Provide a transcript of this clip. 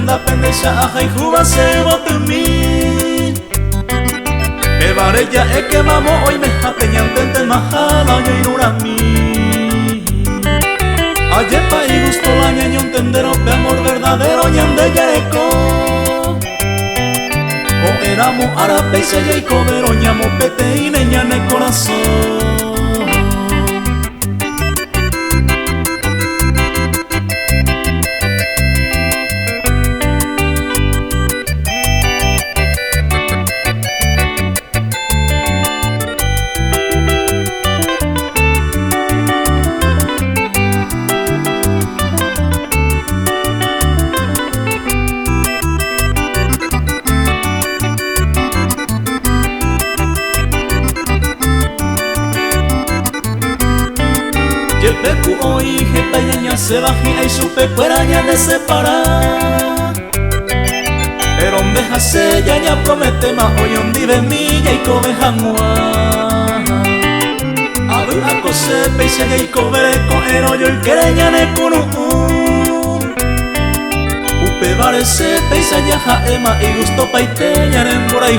da pendesha aja y juba se botumi. Me varella e que mamo hoy me jateñan tente majala yo inurami. Ayepa y gusto la ñaño entendero pe amor verdadero ñan de yereco. O éramos arape y se y cobero ñamo pete y neñan el corazón. Yepeku hoy jepa ñaña se bajía y supe cueraña de separar. Pero deja se ya promete más hoy un vive milla y cobeja mua. Abu a cose peise y cobere con el hoyo y quereña ne kunu. Upe varese peise ya jaema y gusto paite ya en por ahí.